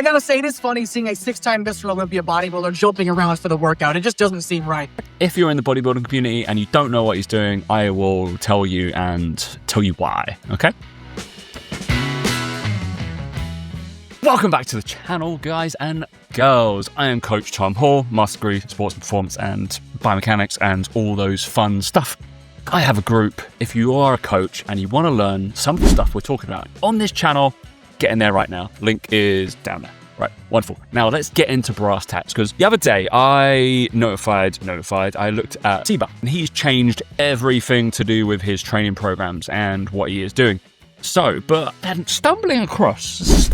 I gotta say, it is funny seeing a 6-time Mr. Olympia bodybuilder jumping around for the workout. It just doesn't seem right. If you're in the bodybuilding community and you don't know what he's doing, I will tell you and tell you why, okay? Welcome back to the channel, guys and girls. I am Coach Tom Hall, Master Degree, Sports and Performance and Biomechanics and all those fun stuff. I have a group. If you are a coach and you want to learn some of the stuff we're talking about on this channel, get in there right now. Link is down there. Right, wonderful. Now let's get into brass tacks, because the other day I looked at Cbum, and he's changed everything to do with his training programs and what he is doing. So, but then stumbling across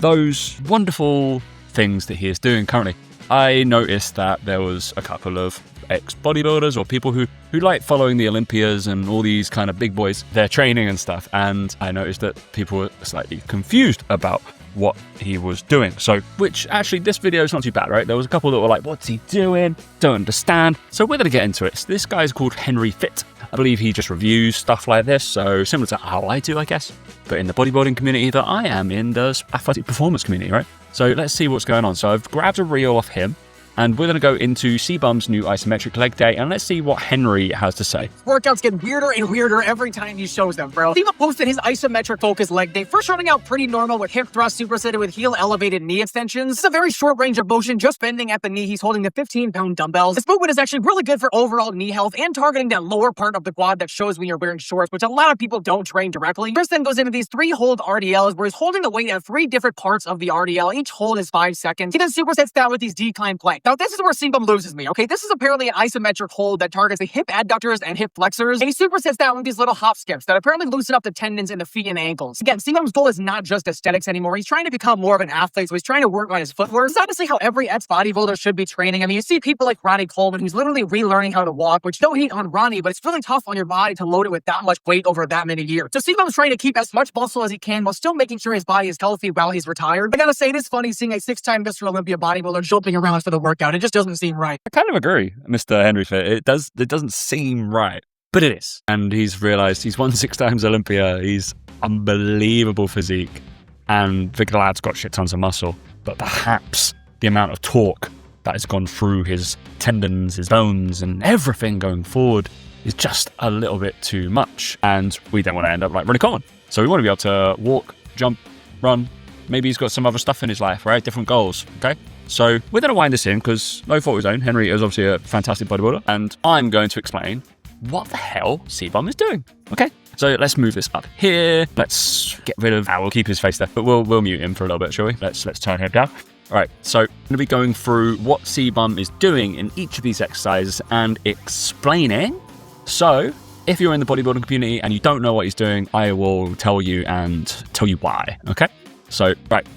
those wonderful things that he is doing currently, I noticed that there was a couple of ex-bodybuilders or people who like following the Olympias and all these kind of big boys, their training and stuff, and I noticed that people were slightly confused about what he was doing. So, which actually this video is not too bad, right? There was a couple that were like, what's he doing? Don't understand. So we're going to get into it. So this guy's called Henry Fit. I believe he just reviews stuff like this, so similar to how I do, I guess, but in the bodybuilding community that I am in, the athletic performance community, right? So let's see what's going on. So I've grabbed a reel off him, and we're going to go into Cbum's new isometric leg day, and let's see what Henry has to say. Workouts get weirder and weirder every time he shows them, bro. Cbum posted his isometric focus leg day, first starting out pretty normal with hip thrust supersetted with heel elevated knee extensions. This is a very short range of motion, just bending at the knee. He's holding the 15-pound dumbbells. This movement is actually really good for overall knee health and targeting that lower part of the quad that shows when you're wearing shorts, which a lot of people don't train directly. Chris then goes into these 3-hold RDLs, where he's holding the weight at 3 different parts of the RDL. Each hold is 5 seconds. He then supersets that with these decline planks. Now, this is where Cbum loses me, okay? This is apparently an isometric hold that targets the hip adductors and hip flexors, and he supersets that with these little hop skips that apparently loosen up the tendons in the feet and ankles. Again, Cbum's goal is not just aesthetics anymore. He's trying to become more of an athlete, so he's trying to work on his footwork. It's honestly how every ex-bodybuilder should be training. I mean, you see people like Ronnie Coleman, who's literally relearning how to walk, which no hate on Ronnie, but it's really tough on your body to load it with that much weight over that many years. So Cbum's trying to keep as much muscle as he can while still making sure his body is healthy while he's retired. I gotta say, it is funny seeing a 6-time Mr. Olympia bodybuilder jumping around for the workout. It just doesn't seem right. I kind of agree, Mr. Henry Fit. It doesn't seem right, but it is. And he's realized he's won 6 times Olympia. He's unbelievable physique, and the lad's got shit tons of muscle. But perhaps the amount of torque that has gone through his tendons, his bones, and everything going forward is just a little bit too much. And we don't want to end up like Ronnie Coleman. So we want to be able to walk, jump, run. Maybe he's got some other stuff in his life, right? Different goals, okay? So we're going to wind this in because no fault of his own. Henry is obviously a fantastic bodybuilder, and I'm going to explain what the hell Cbum is doing, okay? So let's move this up here. Let's get rid of, we'll keep his face there, but we'll mute him for a little bit, shall we? Let's turn him down. All right, so I'm going to be going through what Cbum is doing in each of these exercises and explaining. So if you're in the bodybuilding community and you don't know what he's doing, I will tell you and tell you why, okay? So, right.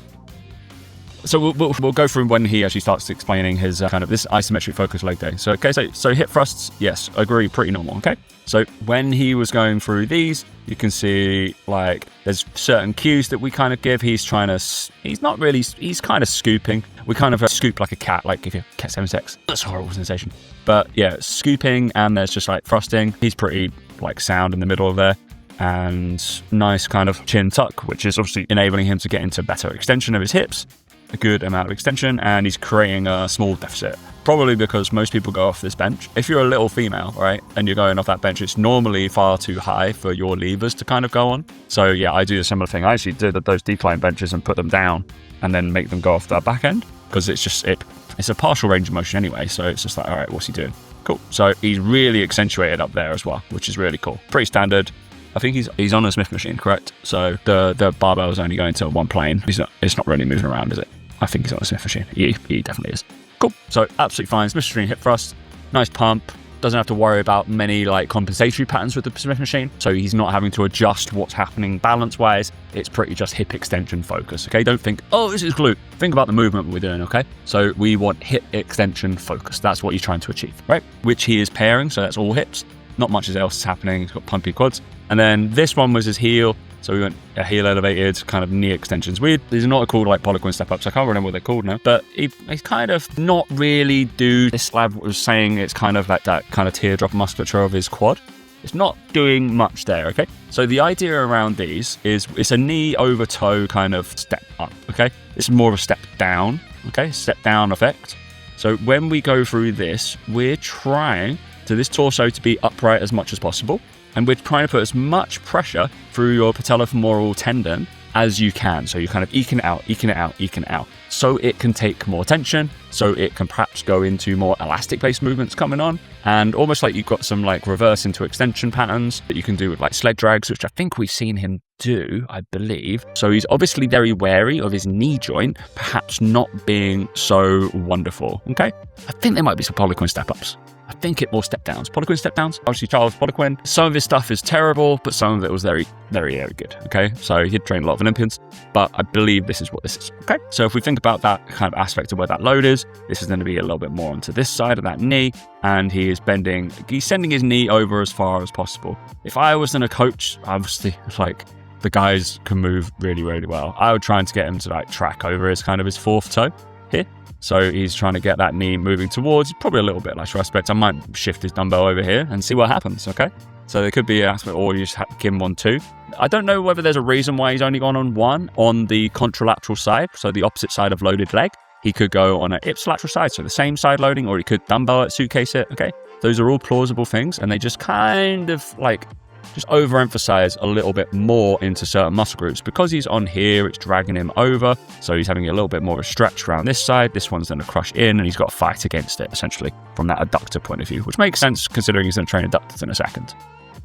So we'll go through when he actually starts explaining his kind of this isometric focus leg day. So, okay, so hip thrusts, yes, agree, pretty normal, okay? So when he was going through these, you can see like there's certain cues that we kind of give. He's kind of scooping. We kind of scoop like a cat, like if you're cat 7 sex. That's a horrible sensation. But yeah, scooping, and there's just like thrusting. He's pretty like sound in the middle of there. And nice kind of chin tuck, which is obviously enabling him to get into better extension of his hips, a good amount of extension, and he's creating a small deficit. Probably because most people go off this bench. If you're a little female, right, and you're going off that bench, it's normally far too high for your levers to kind of go on. So yeah, I do a similar thing. I actually did those decline benches and put them down and then make them go off that back end, because it's just, it's a partial range of motion anyway. So it's just like, all right, what's he doing? Cool. So he's really accentuated up there as well, which is really cool. Pretty standard. I think he's on a Smith machine, correct? So the barbell is only going to one plane. It's not really moving around, is it? I think he's on a Smith machine. He definitely is. Cool. So absolutely fine. Smith machine hip thrust, nice pump. Doesn't have to worry about many like compensatory patterns with the Smith machine. So he's not having to adjust what's happening balance wise. It's pretty just hip extension focus. Okay. Don't think, oh, this is glute. Think about the movement we're doing. Okay. So we want hip extension focus. That's what he's trying to achieve, right? Which he is pairing. So that's all hips. Not much else is happening. He's got pumpy quads. And then this one was his heel. So we went a heel elevated kind of knee extensions. These are not called like Poliquin step ups. I can't remember what they're called now. But he's kind of not really do this lab was saying it's kind of like that kind of teardrop musculature of his quad. It's not doing much there, okay? So the idea around these is it's a knee over toe kind of step up, okay? This is more of a step down, okay? Step down effect. So when we go through this, we're trying to this torso to be upright as much as possible. And we're trying to put as much pressure through your patellofemoral tendon as you can. So you're kind of eking it out, eking it out, eking it out. So it can take more tension, so it can perhaps go into more elastic-based movements coming on, and almost like you've got some like reverse into extension patterns that you can do with like sled drags, which I think we've seen him do, I believe. So he's obviously very wary of his knee joint, perhaps not being so wonderful, okay? I think there might be some Poliquin step-ups. I think it more step downs. Poliquin step downs. Obviously, Charles Poliquin. Some of his stuff is terrible, but some of it was very, very, very good. Okay, so he did train a lot of Olympians, but I believe this is what this is. Okay, so if we think about that kind of aspect of where that load is, this is going to be a little bit more onto this side of that knee, and he is bending. He's sending his knee over as far as possible. If I was in a coach, obviously, like the guys can move really, really well. I would try to get him to like track over his kind of his fourth toe here. So he's trying to get that knee moving towards, probably a little bit less aspect. I might shift his dumbbell over here and see what happens, okay? So there could be an aspect, or you just give him on 2. I don't know whether there's a reason why he's only gone on 1 on the contralateral side, so the opposite side of loaded leg. He could go on an ipsilateral side, so the same side loading, or he could dumbbell it, suitcase it, okay? Those are all plausible things, and they just kind of like just overemphasize a little bit more into certain muscle groups. Because he's on here, it's dragging him over, so he's having a little bit more of a stretch around this side. This one's going to crush in, and he's got to fight against it, essentially, from that adductor point of view, which makes sense considering he's going to train adductors in a second.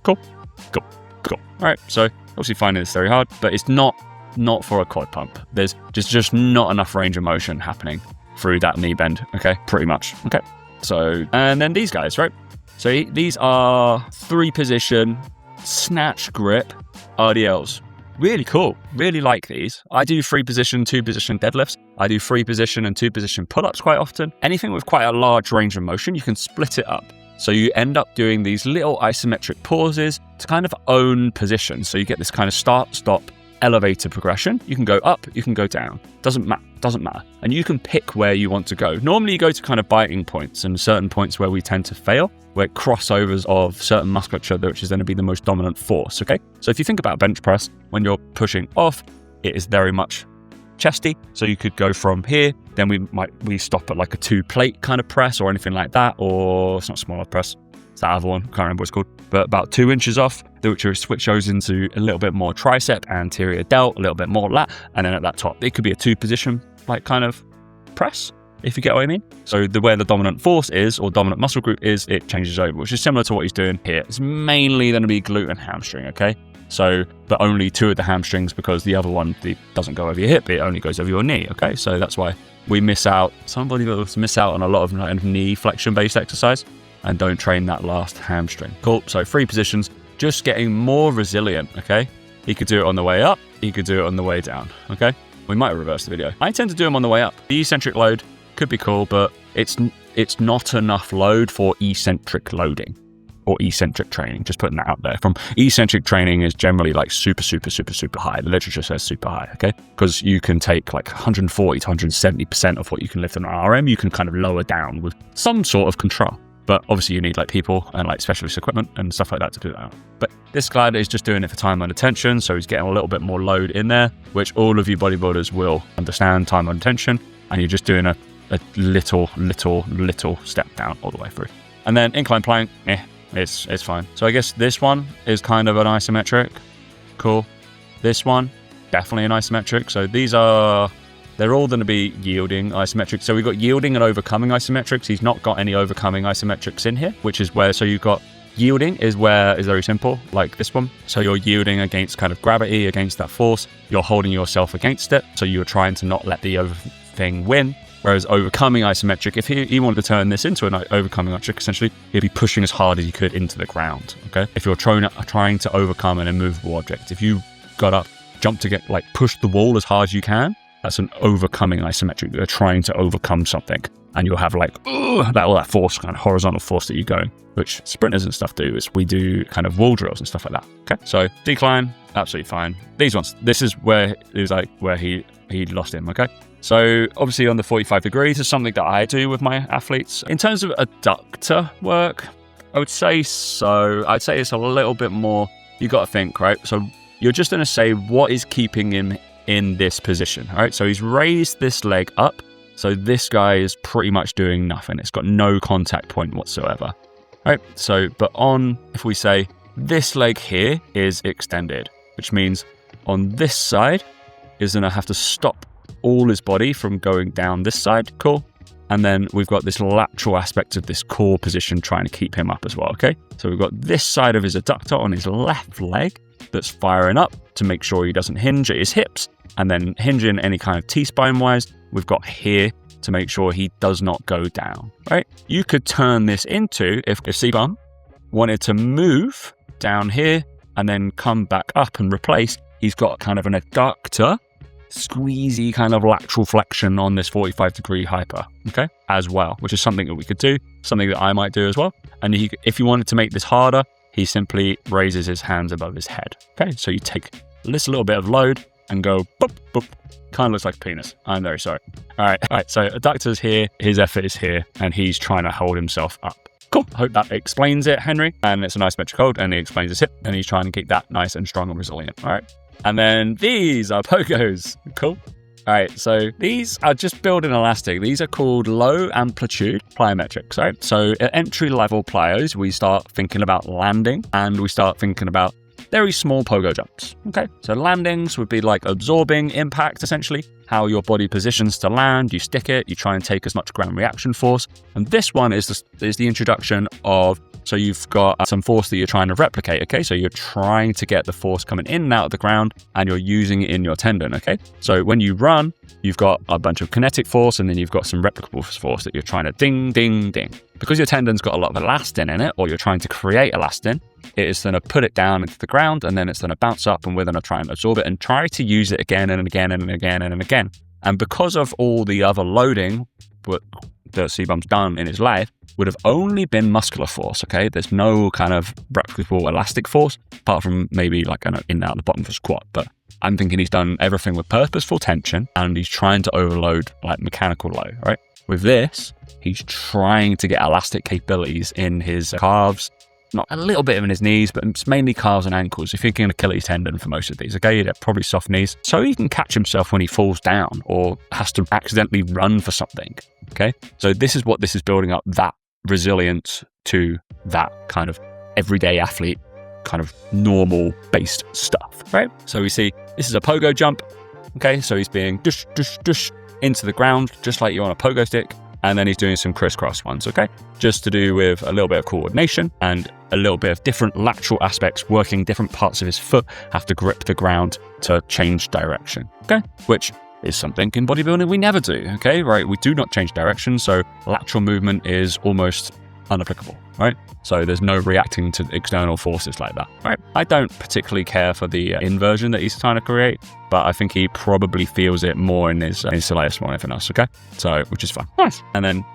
Cool. All right, so obviously finding this very hard, but it's not for a quad pump. There's just not enough range of motion happening through that knee bend, okay? Pretty much, okay? So, and then these guys, right? So these are 3-position snatch grip RDLs. Really cool. Really like these. I do 3-position, 2-position deadlifts. I do 3-position and 2-position pull-ups quite often. Anything with quite a large range of motion, you can split it up. So you end up doing these little isometric pauses to kind of own position. So you get this kind of start, stop, elevator progression. You can go up, you can go down. Doesn't matter. And you can pick where you want to go. Normally you go to kind of biting points and certain points where we tend to fail, where crossovers of certain musculature, which is going to be the most dominant force, okay? So if you think about bench press, when you're pushing off, it is very much chesty. So you could go from here, then we stop at like a 2-plate kind of press or anything like that, or it's not smaller press. It's that other one, can't remember what it's called, but about 2 inches off, which switch goes into a little bit more tricep, anterior delt, a little bit more lat, and then at that top, it could be a 2-position like kind of press, if you get what I mean. So where the dominant force is, or dominant muscle group is, it changes over, which is similar to what he's doing here. It's mainly going to be glute and hamstring, okay? So, but only 2 of the hamstrings, because the other one doesn't go over your hip, it only goes over your knee, okay? So that's why we miss out, some bodybuilders miss out on a lot of knee flexion-based exercise and don't train that last hamstring. Cool, so 3 positions, just getting more resilient, okay? He could do it on the way up, he could do it on the way down, okay? We might reverse the video. I tend to do them on the way up. The eccentric load could be cool, but it's not enough load for eccentric loading or eccentric training. Just putting that out there. From eccentric training is generally like super high. The literature says super high, okay? Because you can take like 140 to 170% of what you can lift on an RM, you can kind of lower down with some sort of control. But obviously you need like people and like specialist equipment and stuff like that to do that. But this guy is just doing it for time under tension, so he's getting a little bit more load in there, which all of you bodybuilders will understand, time under tension, and you're just doing a little step down all the way through. And then incline plank, it's fine. So I guess this one is kind of an isometric. Cool. This one, definitely an isometric. So they're all going to be yielding isometrics. So we've got yielding and overcoming isometrics. He's not got any overcoming isometrics in here, which is where, so you've got yielding is very simple, like this one. So you're yielding against kind of gravity, against that force. You're holding yourself against it. So you're trying to not let the other thing win. Whereas overcoming isometric, if he wanted to turn this into an overcoming isometric, essentially, he'd be pushing as hard as he could into the ground, okay? If you're trying to overcome an immovable object, if you got up, jump to get, like, push the wall as hard as you can, that's an overcoming isometric. You're trying to overcome something, and you'll have, like, all that force, kind of horizontal force that you're going, which sprinters and stuff do, is we do kind of wall drills and stuff like that, okay? So, decline, absolutely fine. These ones, this is where it was like, where he lost him, okay? So obviously on the 45 degrees is something that I do with my athletes. In terms of adductor work, I would say so. I'd say it's a little bit more, you got to think, right? So you're just going to say what is keeping him in this position, right? So he's raised this leg up. So this guy is pretty much doing nothing. It's got no contact point whatsoever, right? So, but on, if we say this leg here is extended, which means on this side is going to have to stop all his body from going down this side. Cool. And then we've got this lateral aspect of this core position trying to keep him up as well, okay? So we've got this side of his adductor on his left leg that's firing up to make sure he doesn't hinge at his hips, and then hinging any kind of T-spine wise, we've got here to make sure he does not go down, right? You could turn this into, if Cbum wanted to move down here and then come back up and replace, he's got kind of an adductor, squeezy kind of lateral flexion on this 45-degree hyper, okay, as well, which is something that we could do, something that I might do as well. And if you wanted to make this harder, he simply raises his hands above his head, okay? So you take this little bit of load and go boop, boop. Kind of looks like a penis. I'm very sorry. All right, so adductor's here, his effort is here, and he's trying to hold himself up. Cool, I hope that explains it, Henry. And it's a nice isometric hold, and he explains his hip, and he's trying to keep that nice and strong and resilient, all right? And then these are Pogos. Cool. All right, so these are just building elastic. These are called low amplitude plyometrics, right? So at entry level plyos, we start thinking about landing, and we start thinking about very small pogo jumps, okay? So landings would be like absorbing impact, essentially, how your body positions to land, you stick it, you try and take as much ground reaction force. And this one is the introduction of, so you've got some force that you're trying to replicate, okay? So you're trying to get the force coming in and out of the ground, and you're using it in your tendon, okay? So when you run, you've got a bunch of kinetic force, and then you've got some replicable force that you're trying to ding, ding, ding. Because your tendon's got a lot of elastin in it, or you're trying to create elastin, it is going to put it down into the ground, and then it's going to bounce up, and we're going to try and absorb it and try to use it again and again and again and again. And because of all the other loading that Cbum's done in his life, would have only been muscular force, okay? There's no kind of replicable elastic force, apart from maybe like an in and out the bottom of a squat. But I'm thinking he's done everything with purposeful tension, and he's trying to overload like mechanical load, right? With this, he's trying to get elastic capabilities in his calves, not a little bit in his knees, but it's mainly calves and ankles. If you're thinking Achilles tendon for most of these, okay, you'd have probably soft knees. So he can catch himself when he falls down or has to accidentally run for something, okay? So this is what this is building up, that resilience to that kind of everyday athlete, kind of normal based stuff, right? So we see this is a pogo jump, okay? So he's being dush, dush, dush into the ground, just like you're on a pogo stick. And then he's doing some crisscross ones, okay? Just to do with a little bit of coordination and a little bit of different lateral aspects, working different parts of his foot, have to grip the ground to change direction, okay? Which is something in bodybuilding we never do, okay? Right, we do not change direction, so lateral movement is almost unapplicable, right? So there's no reacting to external forces like that, right? I don't particularly care for the inversion that he's trying to create, but I think he probably feels it more in his soleus more than anything else, okay? So, which is fun. Nice. And then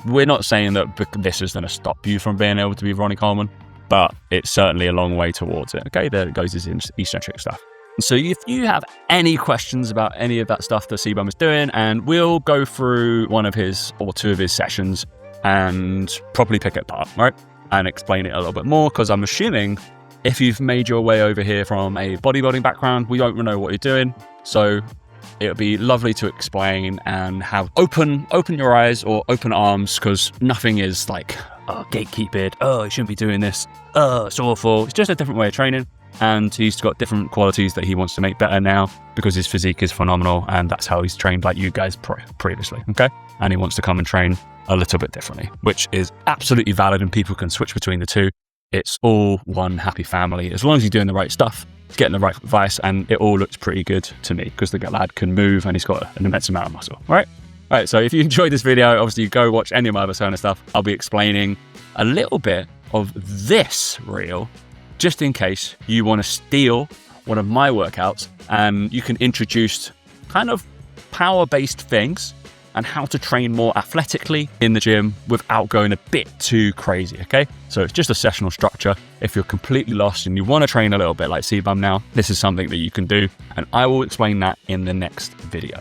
we're not saying that this is going to stop you from being able to be Ronnie Coleman, but it's certainly a long way towards it, okay? There goes his eccentric stuff. So if you have any questions about any of that stuff that Cbum is doing, and we'll go through one of his or two of his sessions and probably pick it apart, right? And explain it a little bit more, because I'm assuming if you've made your way over here from a bodybuilding background, we don't know what you're doing. So it would be lovely to explain and have open your eyes or open arms, because nothing is like, oh, gatekeep it, oh, you shouldn't be doing this, oh, it's awful. It's just a different way of training. And he's got different qualities that he wants to make better now, because his physique is phenomenal, and that's how he's trained like you guys previously, okay? And he wants to come and train a little bit differently, which is absolutely valid, and people can switch between the two. It's all one happy family. As long as you're doing the right stuff, getting the right advice, and it all looks pretty good to me, because the lad can move and he's got an immense amount of muscle, all right? All right, so if you enjoyed this video, obviously go watch any of my other Sona stuff. I'll be explaining a little bit of this reel, just in case you want to steal one of my workouts, and you can introduce kind of power-based things and how to train more athletically in the gym without going a bit too crazy, okay? So it's just a sessional structure. If you're completely lost and you want to train a little bit like Cbum now, this is something that you can do, and I will explain that in the next video.